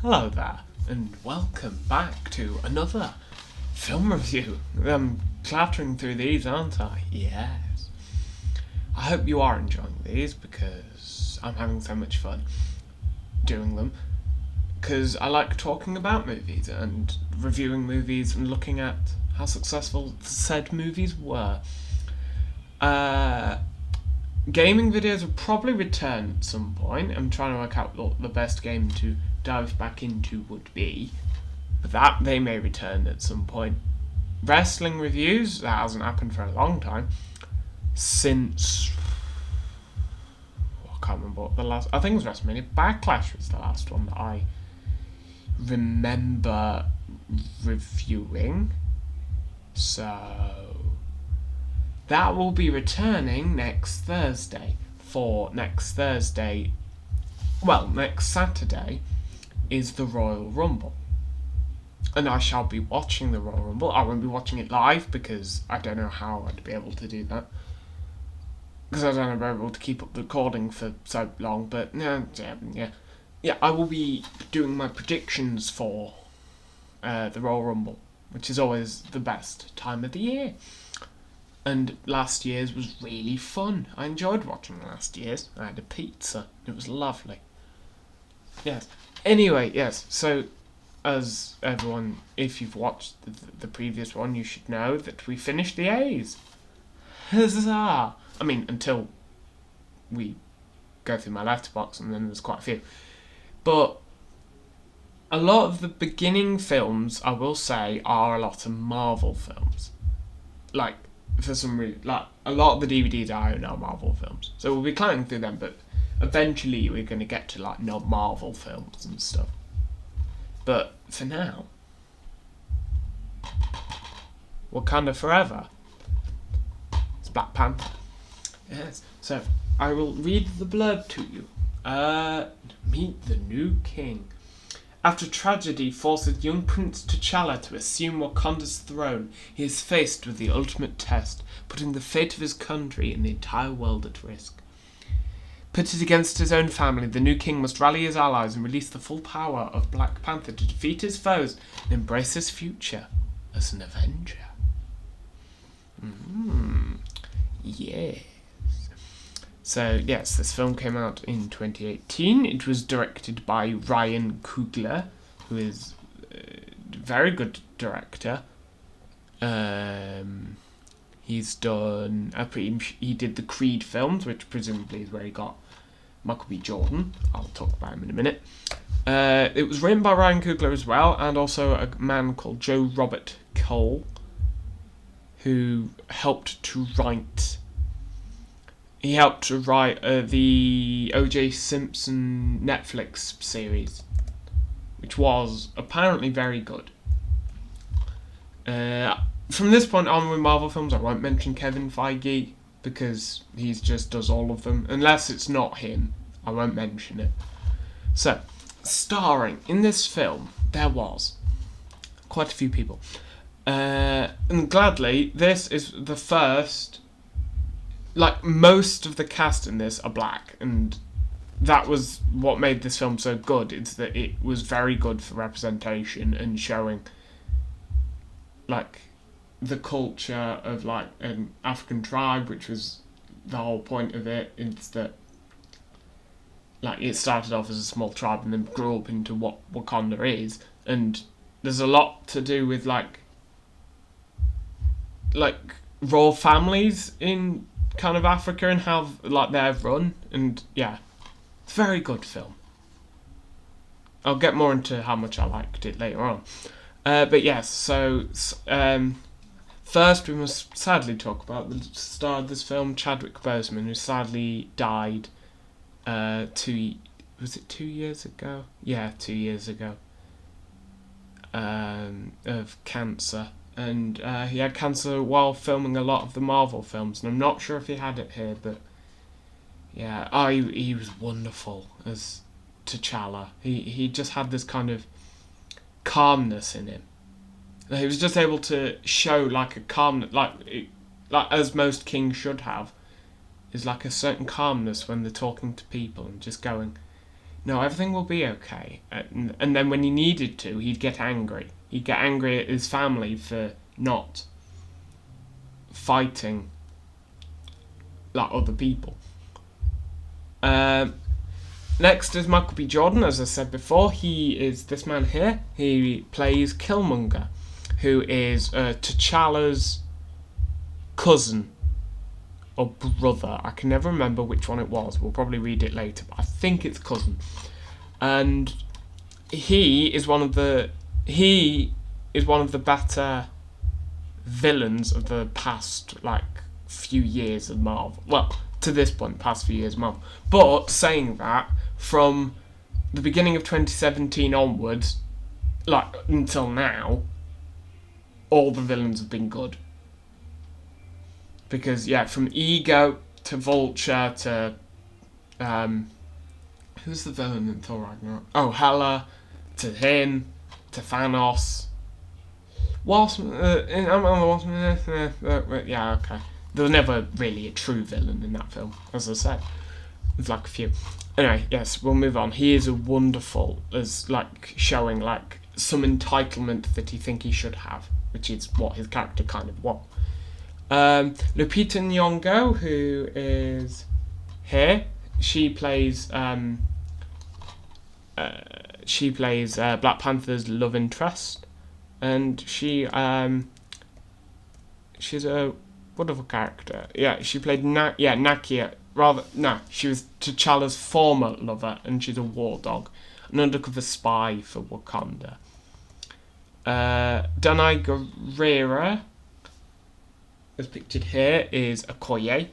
Hello there, and welcome back to another film review. I'm clattering through these, aren't I? Yes. I hope you are enjoying these because I'm having so much fun doing them. Because I like talking about movies and reviewing movies and looking at how successful said movies were. Gaming videos will probably return at some point. I'm trying to work out what the best game to dive back into would be. But that they may return at some point. Wrestling reviews, that hasn't happened for a long time. Since I can't remember what the last, I think it was WrestleMania Backlash was the last one that I remember reviewing. So that will be returning next Thursday. Next Saturday is the Royal Rumble. And I shall be watching the Royal Rumble. I won't be watching it live because I don't know how I'd be able to do that. Because I don't know if I'm able to keep up the recording for so long. But yeah, I will be doing my predictions for the Royal Rumble, which is always the best time of the year. And last year's was really fun. I enjoyed watching last year's. I had a pizza. It was lovely. Yes. Anyway, yes. So, as everyone, if you've watched the previous one, you should know that we finished the A's. Huzzah! I mean, until we go through my letterbox, and then there's quite a few. But a lot of the beginning films, I will say, are a lot of Marvel films. Like, for some reason, like, a lot of the DVDs I own are Marvel films. So we'll be climbing through them, but eventually we're going to get to, like, non-Marvel films and stuff. But for now, Wakanda Forever. It's Black Panther. Yes. So, I will read the blurb to you. Meet the new king. After tragedy forces young Prince T'Challa to assume Wakanda's throne, he is faced with the ultimate test, putting the fate of his country and the entire world at risk. Pitted against his own family, the new king must rally his allies and release the full power of Black Panther to defeat his foes and embrace his future as an Avenger. Yes. So, yes, this film came out in 2018. It was directed by Ryan Coogler, who is a very good director. He's done... he did the Creed films, which presumably is where he got Michael B. Jordan. I'll talk about him in a minute. It was written by Ryan Coogler as well, and also a man called Joe Robert Cole, who helped to write... He helped to write the O.J. Simpson Netflix series, which was apparently very good. From this point on with Marvel films, I won't mention Kevin Feige, because he just does all of them. Unless it's not him, I won't mention it. So, starring in this film, there was quite a few people. And gladly, this is the first... Like, most of the cast in this are black, and that was what made this film so good. It's that it was very good for representation and showing, like, the culture of, like, an African tribe, which was the whole point of it. It's that, like, it started off as a small tribe and then grew up into what Wakanda is, and there's a lot to do with, like royal families in kind of Africa and how, like, they're run, and yeah, it's a very good film. I'll get more into how much I liked it later on. But yes, so first we must sadly talk about the star of this film, Chadwick Boseman, who sadly died 2 years ago? Yeah, 2 years ago. Of cancer. And he had cancer while filming a lot of the Marvel films, and I'm not sure if he had it here, but yeah, he was wonderful as T'Challa. He just had this kind of calmness in him. He was just able to show, like, a calmness, like as most kings should have, is like a certain calmness when they're talking to people and just going, no, everything will be okay. And then when he needed to, he'd get angry. He'd get angry at his family for not fighting like other people. Next is Michael B. Jordan, as I said before. He is this man here. He plays Killmonger, who is T'Challa's cousin or brother. I can never remember which one it was. We'll probably read it later, but I think it's cousin. And he is one of the better villains of the past few years of Marvel. Well, to this point, past few years of Marvel. But saying that, from the beginning of 2017 onwards, until now, all the villains have been good. Because from Ego to Vulture to who's the villain in Thor Ragnarok? Oh, Hela, to him, to Thanos. Wasp. Yeah, okay. There was never really a true villain in that film, as I said. There's a few. Anyway, yes, we'll move on. He is a wonderful, as showing some entitlement that he think he should have, which is what his character kind of was. Lupita Nyong'o, who is here, she plays Black Panther's love interest, and she's a wonderful character. Yeah, she played Nakia. She was T'Challa's former lover, and she's a war dog, an undercover spy for Wakanda. Danai Guerrero, as pictured here, is Okoye,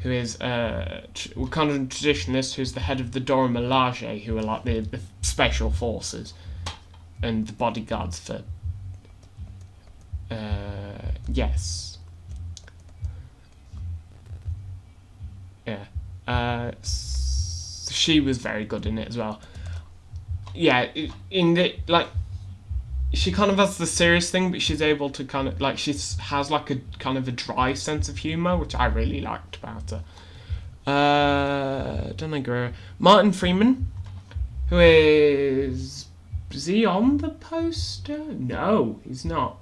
who is a Wakandan traditionalist who's the head of the Dora Milaje, who are the special forces and the bodyguards for... yes. Yeah. She was very good in it as well. Yeah, she kind of has the serious thing, but she's able to kind of she has a kind of a dry sense of humour, which I really liked about her. Danai Guerrero. Martin Freeman, who is he on the poster? No, he's not.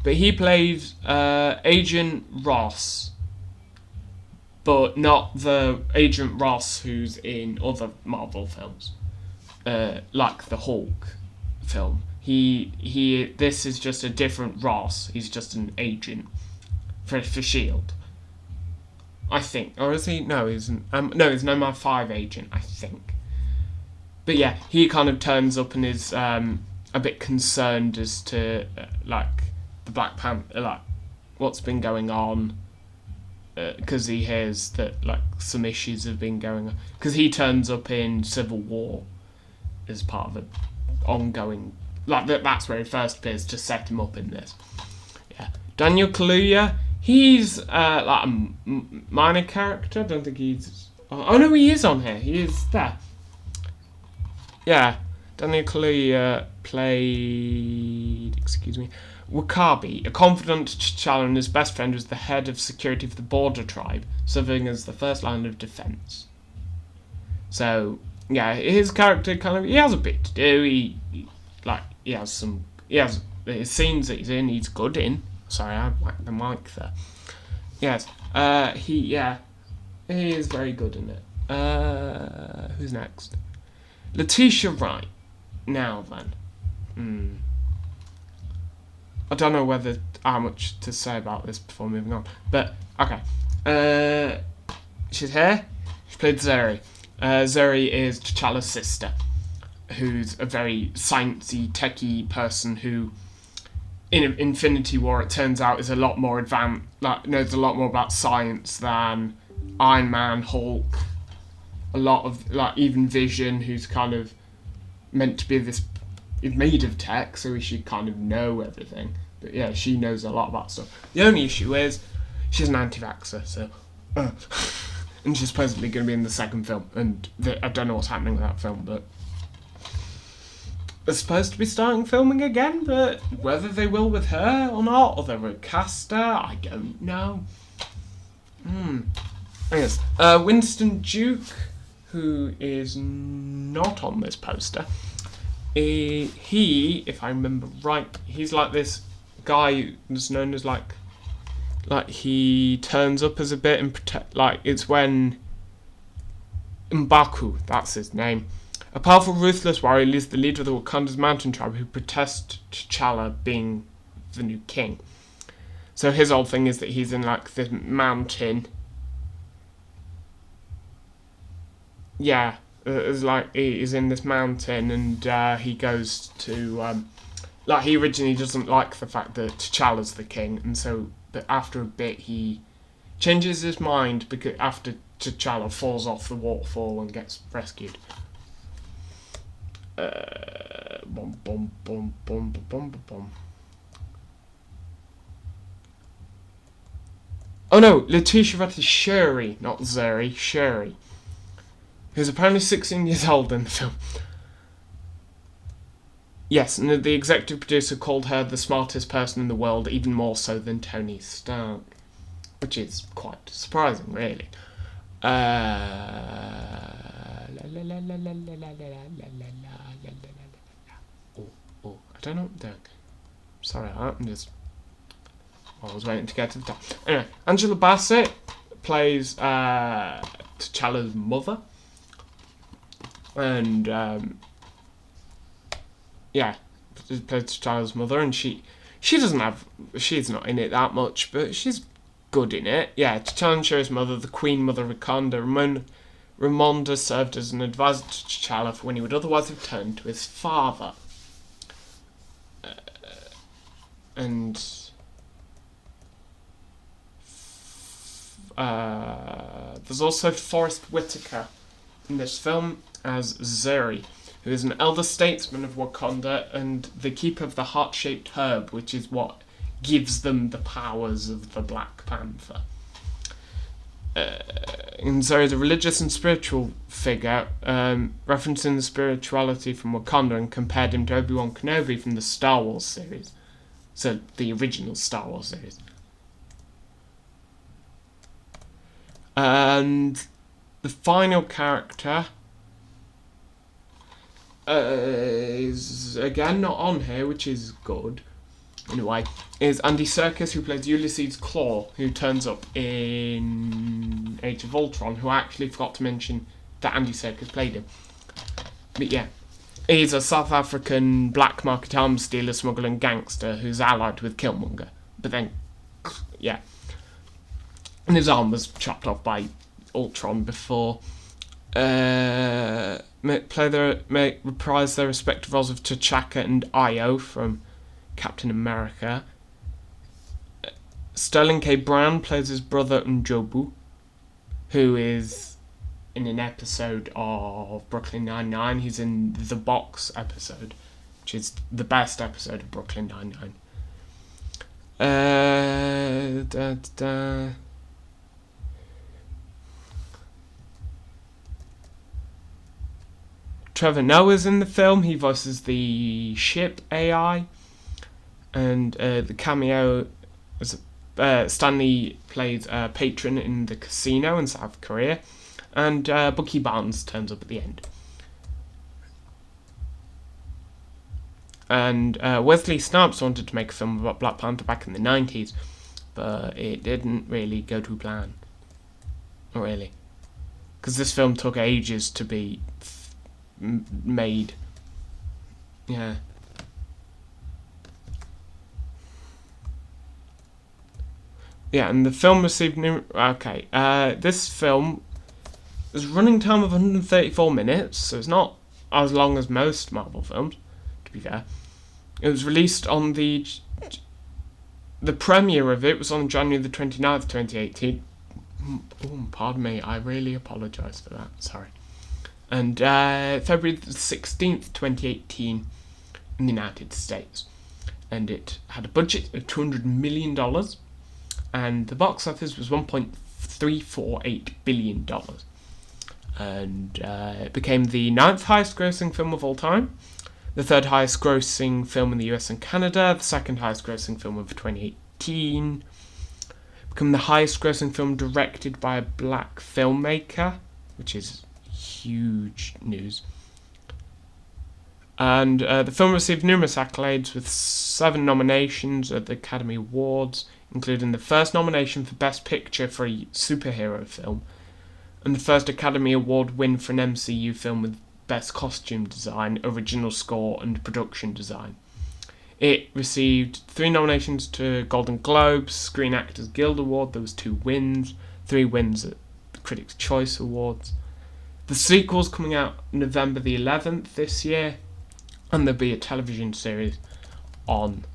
But he plays Agent Ross, but not the Agent Ross who's in other Marvel films, like the Hulk film. This is just a different Ross. He's just an agent for S.H.I.E.L.D. I think. Or is he? No, he's an MI5 agent, I think. But yeah, he kind of turns up and is a bit concerned as to the Black Panther, what's been going on, because he hears that some issues have been going on. Because he turns up in Civil War as part of an ongoing... that's where he first appears, to set him up in this. Yeah. Daniel Kaluuya, he's a minor character. I don't think he's... Oh no, he is on here. He is there. Yeah. Daniel Kaluuya played... Wakabi, a confidant T'Challa and his best friend, was the head of security for the Border Tribe, serving as the first line of defence. So, yeah, his character he has a bit to do. He has his scenes that he's in, he's good in. Sorry, I whacked the mic there. Yes, he is very good in it. Who's next? Letitia Wright. Now then. I don't know how much to say about this before moving on. But, okay. She's here. She played Zuri. Zuri is T'Challa's sister, who's a very sciencey, techie person who, in Infinity War, it turns out is a lot more advanced, knows a lot more about science than Iron Man, Hulk, a lot of, even Vision, who's kind of meant to be this... It's made of tech, so he should kind of know everything. But yeah, she knows a lot about stuff. The only issue is she's an anti-vaxxer, so... and she's supposedly going to be in the second film, and I don't know what's happening with that film, but... They're supposed to be starting filming again, but whether they will with her or not, or they'll recast her, I don't know. Yes. Winston Duke, who is not on this poster, he, if I remember right, he's like this guy who's known as like he turns up as a bit and protect. Like it's when M'Baku, that's his name. A powerful, ruthless warrior leads the leader of the Wakanda's mountain tribe who protest T'Challa being the new king. So his whole thing is that he's in like this mountain. Yeah, it's like he's in this mountain and he goes to like he originally doesn't like the fact that T'Challa's the king, and so but after a bit he changes his mind because after T'Challa falls off the waterfall and gets rescued. Boom, boom, boom, boom, boom, boom, boom. Oh no, Letitia Wright is Shuri, not Zuri, Shuri, who's apparently 16 years old in the film. Yes, and the executive producer called her the smartest person in the world, even more so than Tony Stark, which is quite surprising, really. I don't know what I'm doing. Sorry, I'm just... I was waiting to get to the top. Anyway, Angela Bassett plays T'Challa's mother. And, yeah, she plays T'Challa's mother, and she's not in it that much, but she's good in it. Yeah, T'Challa and Shuri's mother, the Queen Mother Wakanda, Ramonda served as an advisor to T'Challa for when he would otherwise have turned to his father. And there's also Forrest Whitaker in this film as Zuri, who is an elder statesman of Wakanda and the keeper of the heart-shaped herb, which is what gives them the powers of the Black Panther. And Zuri is a religious and spiritual figure, referencing the spirituality from Wakanda, and compared him to Obi-Wan Kenobi from the Star Wars series. So, the original Star Wars series. And the final character is, again, not on here, which is good, in a way, is Andy Serkis, who plays Ulysses Klaue, who turns up in Age of Ultron, who I actually forgot to mention that Andy Serkis played him. But yeah. He's a South African black market arms dealer, smuggler and gangster who's allied with Killmonger. But then, yeah. And his arm was chopped off by Ultron before. Reprise their respective roles of T'Chaka and Io from Captain America. Sterling K. Brown plays his brother Njobu, who is in an episode of Brooklyn Nine-Nine. He's in the Box episode, which is the best episode of Brooklyn Nine-Nine. Trevor Noah's in the film. He voices the ship AI. And the cameo is Stanley plays a patron in the casino in South Korea. And Bucky Barnes turns up at the end. And Wesley Snipes wanted to make a film about Black Panther back in the 90s, but it didn't really go to plan. Not really. Because this film took ages to be made. Yeah. Yeah, and the film received this film... There's a running time of 134 minutes, so it's not as long as most Marvel films, to be fair. It was released on the premiere of it was on January the 29th, 2018. Oh, pardon me, I really apologise for that, sorry. And February the 16th, 2018 in the United States. And it had a budget of $200 million, and the box office was $1.348 billion. And it became the 9th highest grossing film of all time, the 3rd highest grossing film in the US and Canada, the 2nd highest grossing film of 2018, became the highest grossing film directed by a black filmmaker, which is huge news. And the film received numerous accolades with 7 nominations at the Academy Awards, including the first nomination for Best Picture for a superhero film, and the first Academy Award win for an MCU film with Best Costume Design, Original Score, and Production Design. It received 3 nominations to Golden Globes, Screen Actors Guild Award. There was 2 wins, 3 wins at the Critics' Choice Awards. The sequel's coming out November the 11th this year, and there'll be a television series on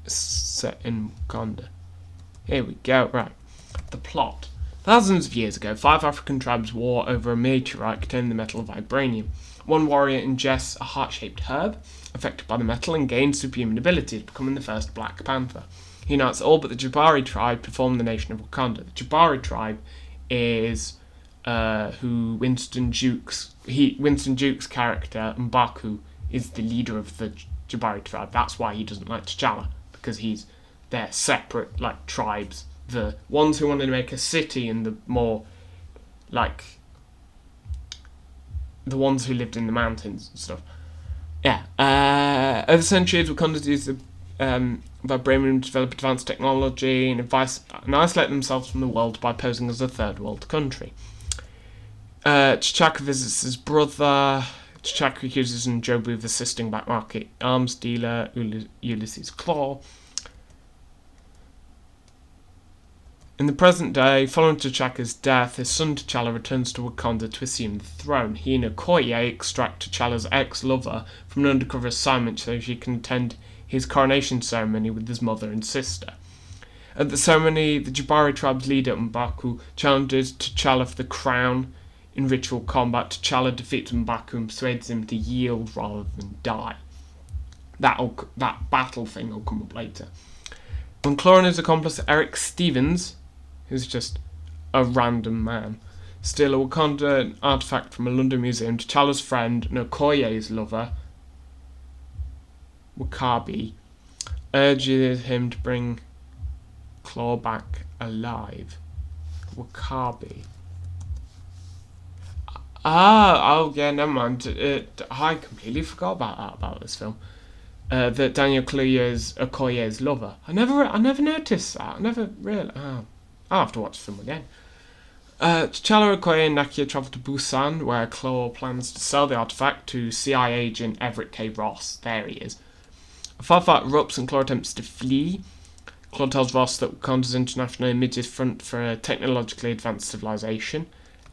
set in Wakanda. Here we go. Right, the plot. Thousands of years ago, 5 African tribes war over a meteorite containing the metal vibranium. One warrior ingests a heart-shaped herb affected by the metal and gains superhuman abilities, becoming the first Black Panther. He unites all but the Jabari tribe to form the nation of Wakanda. The Jabari tribe is who Winston Duke's character, M'Baku, is the leader of the Jabari tribe. That's why he doesn't like T'Challa, because they're separate, like, tribes. The ones who wanted to make a city and the more, like, the ones who lived in the mountains and stuff. Yeah. Over centuries, Wakanda used the vibranium to develop advanced technology and isolate themselves from the world by posing as a third world country. T'Chaka visits his brother. T'Chaka accuses Njobu of assisting black market arms dealer Ulysses Claw. In the present day, following T'Chaka's death, his son T'Challa returns to Wakanda to assume the throne. He and Okoye extract T'Challa's ex-lover from an undercover assignment so she can attend his coronation ceremony with his mother and sister. At the ceremony, the Jabari tribe's leader, M'Baku, challenges T'Challa for the crown. In ritual combat, T'Challa defeats M'Baku and persuades him to yield rather than die. That battle thing will come up later. When Claw and his accomplice Eric Stevens, who's just a random man, steal a Wakanda artifact from a London museum, T'Challa's friend and Okoye's lover, Wakabi, urges him to bring Claw back alive. Wakabi. Yeah, never mind. I completely forgot about this film. That Daniel Kaluuya is Okoye's lover. I never noticed that. I never really. I'll have to watch the film again. T'Challa, Okoye, and Nakia travel to Busan, where Claw plans to sell the artifact to CIA agent Everett K. Ross. There he is. A firefight erupts and Claw attempts to flee. Claw tells Ross that Wakanda's international image is front for a technologically advanced civilization.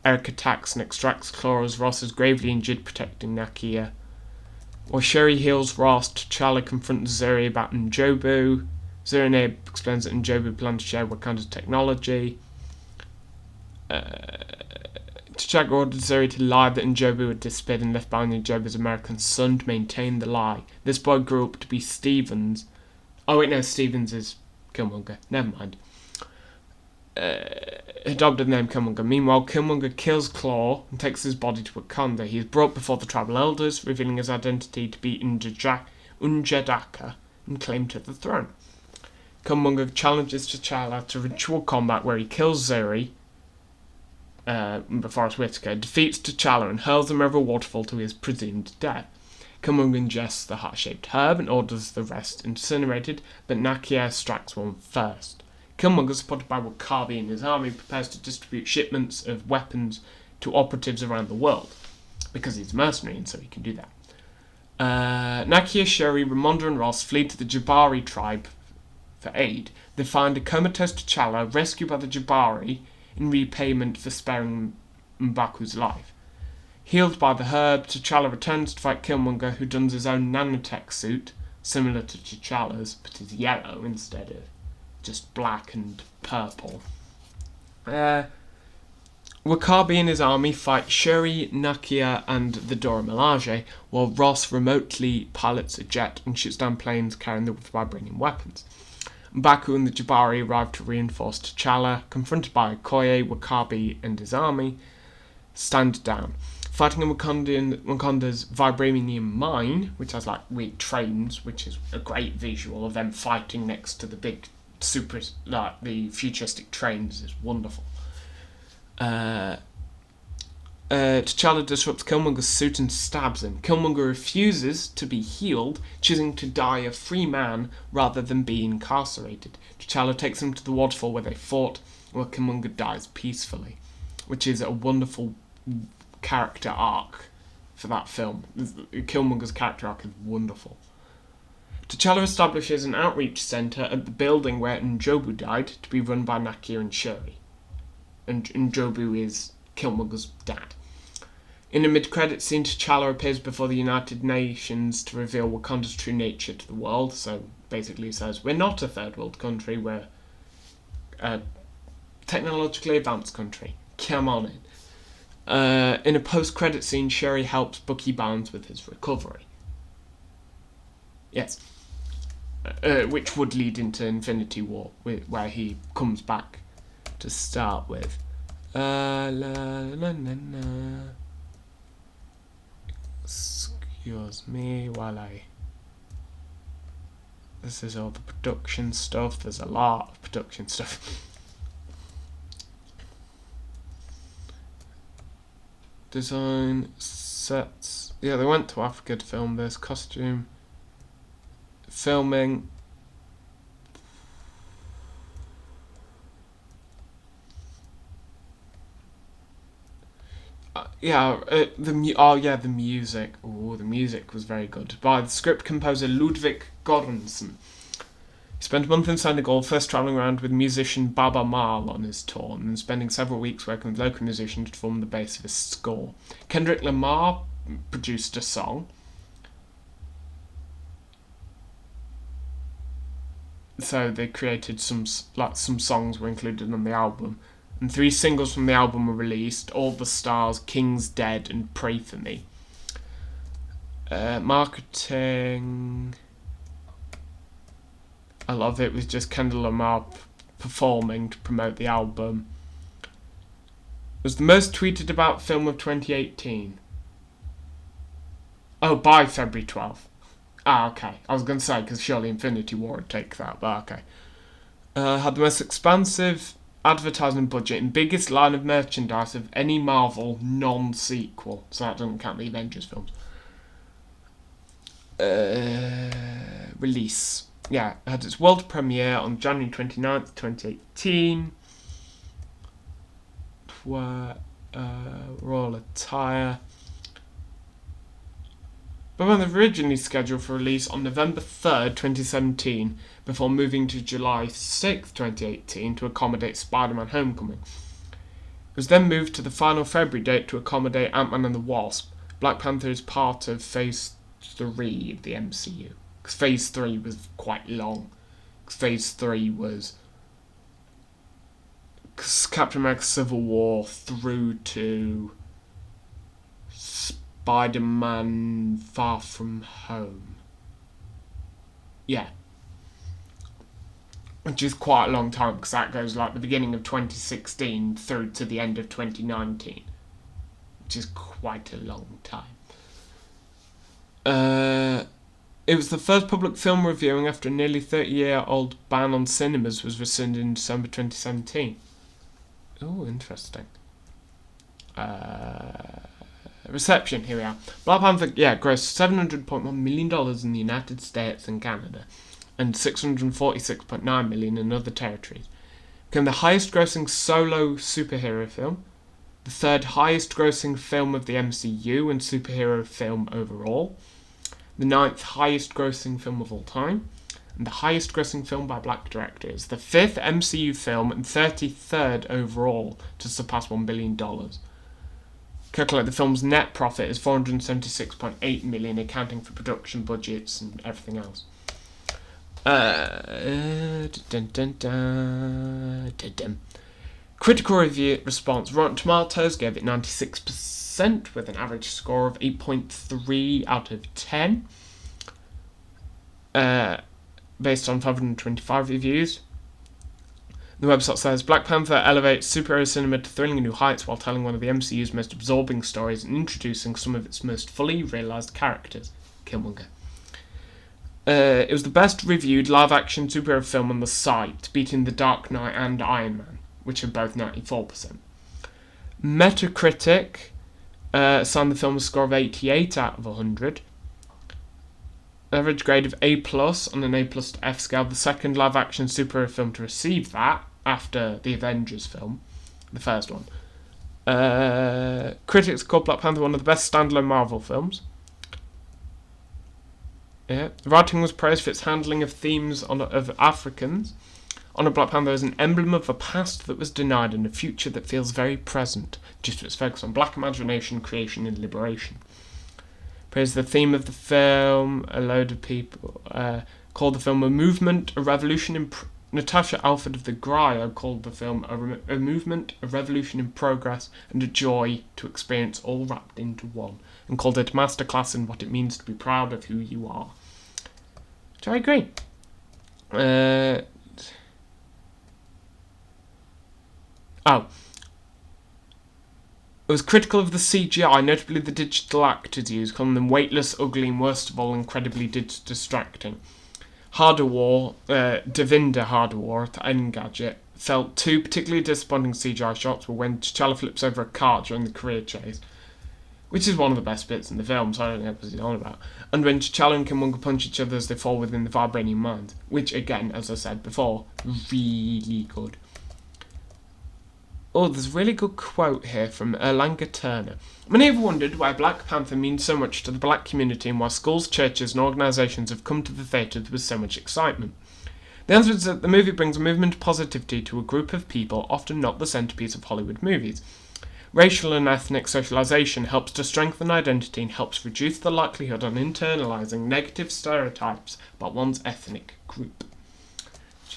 Eric attacks and extracts Claw as Ross is gravely injured, protecting Nakia. While Shuri heals Ross, T'Challa confronts Zuri about Njobu. Zuri explains that Njobu plans to share Wakanda's technology. T'Challa orders Zuri to lie that Njobu had disappeared and left behind Njobu's American son to maintain the lie. This boy grew up to be Stevens. Oh wait, no, Stevens is Killmonger. Never mind. Adopted the name Killmonger. Meanwhile, Killmonger kills Claw and takes his body to Wakanda. He is brought before the tribal elders, revealing his identity to be Unjedaka and claimed to the throne. Killmonger challenges T'Challa to ritual combat where he kills Zuri, Forrest Whitaker, defeats T'Challa and hurls him over a waterfall to his presumed death. Killmonger ingests the heart-shaped herb and orders the rest incinerated, but Nakia strikes one first. Killmonger, supported by Wakabi and his army, prepares to distribute shipments of weapons to operatives around the world, because he's a mercenary and so he can do that. Nakia, Shuri, Ramonda and Ross flee to the Jabari tribe for aid. They find a comatose T'Challa rescued by the Jabari in repayment for sparing M'Baku's life. Healed by the herb, T'Challa returns to fight Killmonger, who dons his own nanotech suit, similar to T'Challa's, but is yellow instead of just black and purple. Wakabi and his army fight Shuri, Nakia, and the Dora Milaje, while Ross remotely pilots a jet and shoots down planes carrying the vibranium weapons. M'Baku and the Jabari arrive to reinforce T'Challa. Confronted by Okoye, Wakabi and his army stand down. Fighting in Wakanda's vibranium mine, which has like weird trains, which is a great visual of them fighting next to the big the futuristic trains, is wonderful. T'Challa disrupts Killmonger's suit and stabs him. Killmonger refuses to be healed, choosing to die a free man rather than be incarcerated. T'Challa takes him to the waterfall where they fought, where Killmonger dies peacefully, which is a wonderful character arc for that film. Killmonger's character arc is wonderful. T'Challa establishes an outreach centre at the building where N'Jobu died to be run by Nakia and Shuri. And N'Jobu is Killmonger's dad. In a mid-credit scene, T'Challa appears before the United Nations to reveal Wakanda's true nature to the world. So basically says, we're not a third world country, we're a technologically advanced country. Come on in. In a post-credit scene, Shuri helps Bucky Barnes with his recovery. Yes. Which would lead into Infinity War, where he comes back to start with. Excuse me while this is all the production stuff. There's a lot of production stuff. Design, sets. Yeah, they went to Africa to film this. Costume. Filming. The music. Oh, the music was very good. By the script composer Ludwig Göransson. He spent a month in Senegal, first travelling around with musician Baba Maal on his tour, and then spending several weeks working with local musicians to form the base of his score. Kendrick Lamar produced a song. So they created some songs were included on the album. And 3 singles from the album were released: All the Stars, King's Dead, and Pray For Me. Marketing. I love it. It was just Kendrick Lamar performing to promote the album. It was the most tweeted about film of 2018. Oh, by February 12th. Okay. I was going to say, because surely Infinity War would take that, but okay. Had the most expansive advertising budget and biggest line of merchandise of any Marvel non-sequel. So that doesn't count the Avengers films. Release. Yeah, it had its world premiere on January 29th, 2018. Royal attire. But when originally scheduled for release on November 3rd, 2017, before moving to July 6th, 2018 to accommodate Spider-Man Homecoming. It was then moved to the final February date to accommodate Ant-Man and the Wasp. Black Panther is part of Phase 3 of the MCU. Because Phase 3 was quite long. Phase 3 was Captain America Civil War through to Spider-Man Far From Home. Yeah. Which is quite a long time, because that goes like the beginning of 2016 through to the end of 2019. Which is quite a long time. It was the first public film reviewing after a nearly 30-year-old ban on cinemas was rescinded in December 2017. Oh, interesting. Reception, here we are. Black Panther, grossed $700.1 million in the United States and Canada, and $646.9 million in other territories. Became the highest-grossing solo superhero film, the third highest-grossing film of the MCU and superhero film overall, the 9th highest-grossing film of all time, and the highest-grossing film by black directors, the 5th MCU film and 33rd overall to surpass $1 billion. Calculate the film's net profit is $476.8 million, accounting for production budgets and everything else. Critical review response. Rotten Tomatoes gave it 96% with an average score of 8.3 out of 10. Based on 525 reviews. The website says, Black Panther elevates superhero cinema to thrilling new heights while telling one of the MCU's most absorbing stories and introducing some of its most fully realised characters. Killmonger. It was the best reviewed live-action superhero film on the site, beating The Dark Knight and Iron Man, which are both 94%. Metacritic Assigned the film a score of 88 out of 100. Average grade of A+ on an A+ to F scale. The second live-action superhero film to receive that after the Avengers film, the first one. Critics called Black Panther one of the best standalone Marvel films. Yeah. The writing was praised for its handling of themes of Africans. Honor Black Panther is an emblem of a past that was denied and a future that feels very present, due to its focus on black imagination, creation, and liberation. Praised the theme of the film. A load of people called the film a movement, a revolution. Natasha Alford of The Gryo called the film a movement, a revolution in progress, and a joy to experience all wrapped into one, and called it a masterclass in what it means to be proud of who you are. Which I agree. It was critical of the CGI, notably the digital actors used, calling them weightless, ugly, and worst of all, incredibly distracting. Devinder Hardawar at Engadget felt two particularly disappointing CGI shots were when T'Challa flips over a cart during the career chase, which is one of the best bits in the film, so I don't know what he's on about, and when T'Challa and Killmonger punch each other as they fall within the vibranium mines, which, again, as I said before, really good. Oh, there's a really good quote here from Erlanger Turner. Many have wondered why Black Panther means so much to the black community and why schools, churches and organisations have come to the theatre with so much excitement. The answer is that the movie brings a movement of positivity to a group of people often not the centrepiece of Hollywood movies. Racial and ethnic socialisation helps to strengthen identity and helps reduce the likelihood on internalising negative stereotypes about one's ethnic group.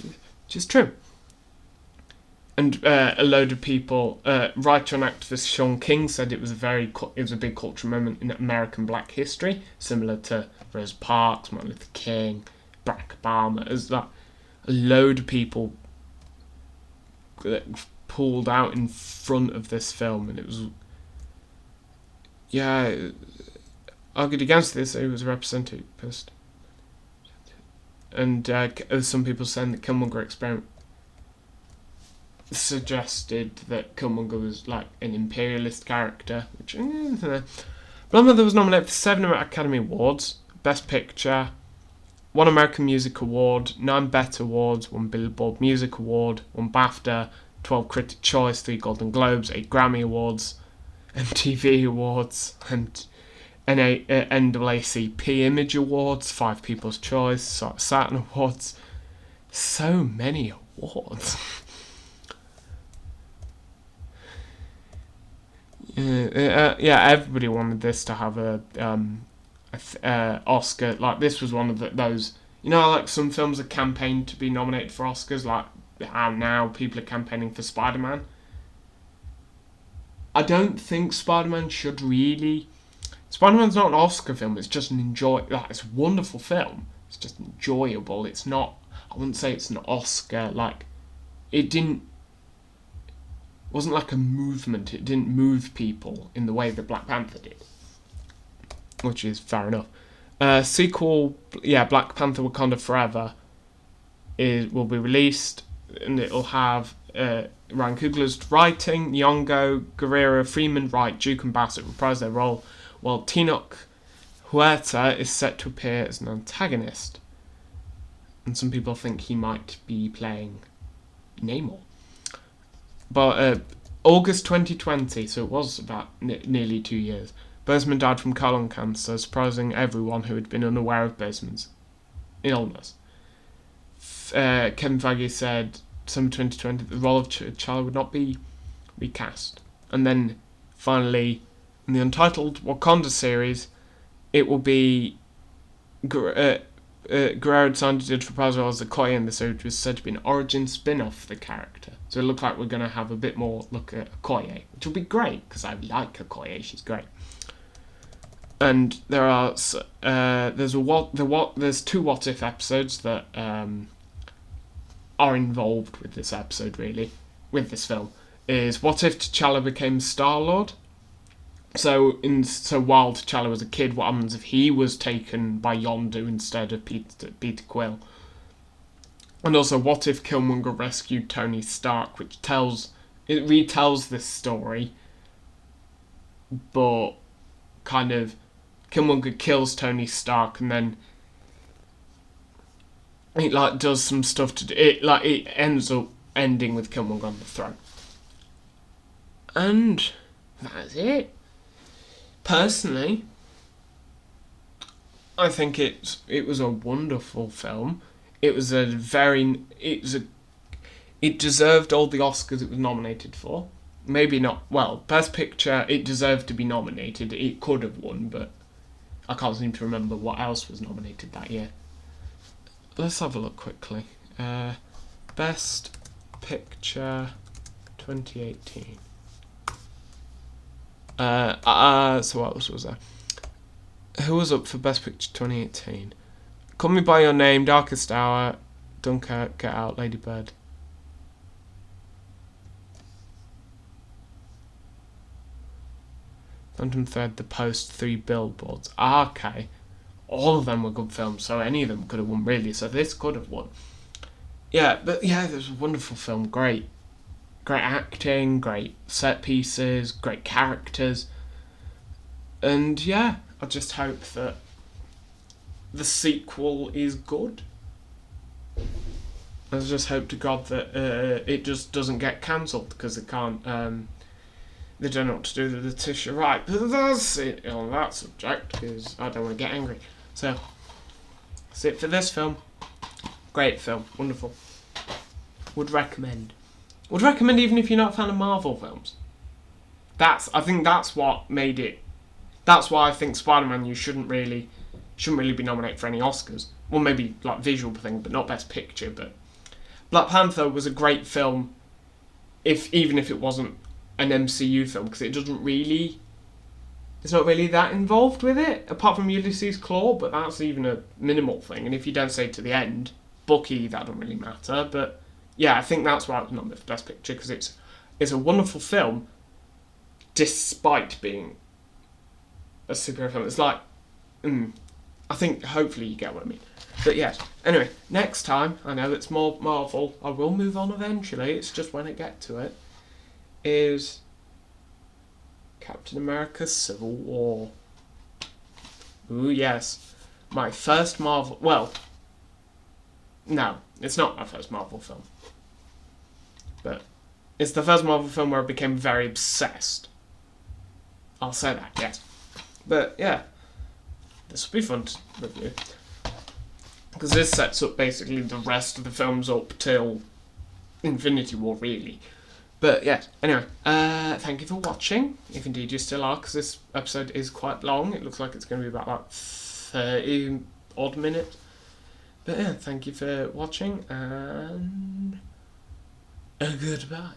Which is true. And a load of people, writer and activist Sean King said it was a big cultural moment in American black history, similar to Rosa Parks, Martin Luther King, Barack Obama. As that, a load of people pulled out in front of this film, and it was, argued against this. It was a representative person, and some people saying that Killmonger experiment suggested that Killmonger was like an imperialist character, which Black Panther was nominated for 7 Academy Awards: Best Picture, 1 American Music Award, 9 BET Awards, 1 Billboard Music Award, 1 BAFTA, 12 Critic Choice, 3 Golden Globes, 8 Grammy Awards, MTV Awards, and NAACP Image Awards, 5 People's Choice, Saturn Awards. So many awards. Everybody wanted this to have a Oscar. Like, this was one of those, like some films are campaigned to be nominated for Oscars, like how now people are campaigning for Spider-Man. I don't think Spider-Man should really. Spider-Man's not an Oscar film. It's just it's a wonderful film. It's just enjoyable. It's not. I wouldn't say it's an Oscar. Like, it wasn't like a movement. It didn't move people in the way that Black Panther did, which is fair enough. Sequel, Black Panther: Wakanda Forever will be released, and it'll have Ryan Coogler's writing, Nyong'o, Guerrero, Freeman, Wright, Duke and Bassett reprise their role, while Tenoch Huerta is set to appear as an antagonist. And some people think he might be playing Namor. But August 2020, so it was about nearly 2 years, Boseman died from colon cancer, surprising everyone who had been unaware of Boseman's illness. Kevin Feige said December 2020 the role of T'Challa would not be recast. And then finally, in the Untitled Wakanda series, it will be Guerrero signed a proposal as Okoye in the series, which was said to be an origin spin-off for the character. So it looks like we're going to have a bit more look at Okoye, which will be great, because I like Okoye, she's great. And there are there's 2 What If episodes that are involved with this episode, really, with this film. Is what if T'Challa became Star-Lord? So while T'Challa was a kid, what happens if he was taken by Yondu instead of Peter Quill? And also, what if Killmonger rescued Tony Stark, which retells this story but kind of Killmonger kills Tony Stark, and then it like does some stuff to do it. Like it ends up ending with Killmonger on the throne, and that's it. Personally, I think it was a wonderful film. It deserved all the Oscars it was nominated for. Maybe not. Well, Best Picture, it deserved to be nominated. It could have won, but I can't seem to remember what else was nominated that year. Let's have a look quickly. Best Picture 2018. So what else was there? Who was up for Best Picture 2018? Call Me By Your Name, Darkest Hour, Dunkirk, Get Out, Lady Bird. Phantom Thread, The Post, 3 Billboards. Okay. All of them were good films, so any of them could have won, really. So this could have won. Yeah, but yeah, it was a wonderful film. Great acting, great set pieces, great characters. And yeah, I just hope that the sequel is good. I just hope to God that it just doesn't get cancelled, because it can't... they don't know what to do with Letitia Wright. But that's it on that subject, because I don't want to get angry. So, that's it for this film. Great film. Wonderful. Would recommend. Would recommend even if you're not a fan of Marvel films. I think that's what made it. That's why I think Spider-Man shouldn't really be nominated for any Oscars. Well, maybe like visual thing, but not Best Picture. But Black Panther was a great film, even if it wasn't an MCU film, because it's not really that involved with it, apart from Ulysses Claw, but that's even a minimal thing. And if you don't say to the end, Bucky, that doesn't really matter. But yeah, I think that's why it was nominated for Best Picture, because it's a wonderful film, despite being a superhero film. It's like, I think hopefully you get what I mean. But yes, anyway, next time, I know it's more Marvel, I will move on eventually, it's just when I get to it, is Captain America Civil War. Ooh, yes. My first Marvel... Well, no, it's not my first Marvel film. But it's the first Marvel film where I became very obsessed. I'll say that, yes. But, yeah. This will be fun to review. Because this sets up basically the rest of the films up till Infinity War, really. But yeah, anyway, thank you for watching, if indeed you still are, because this episode is quite long. It looks like it's going to be about like 30 odd minutes. But yeah, thank you for watching, and goodbye.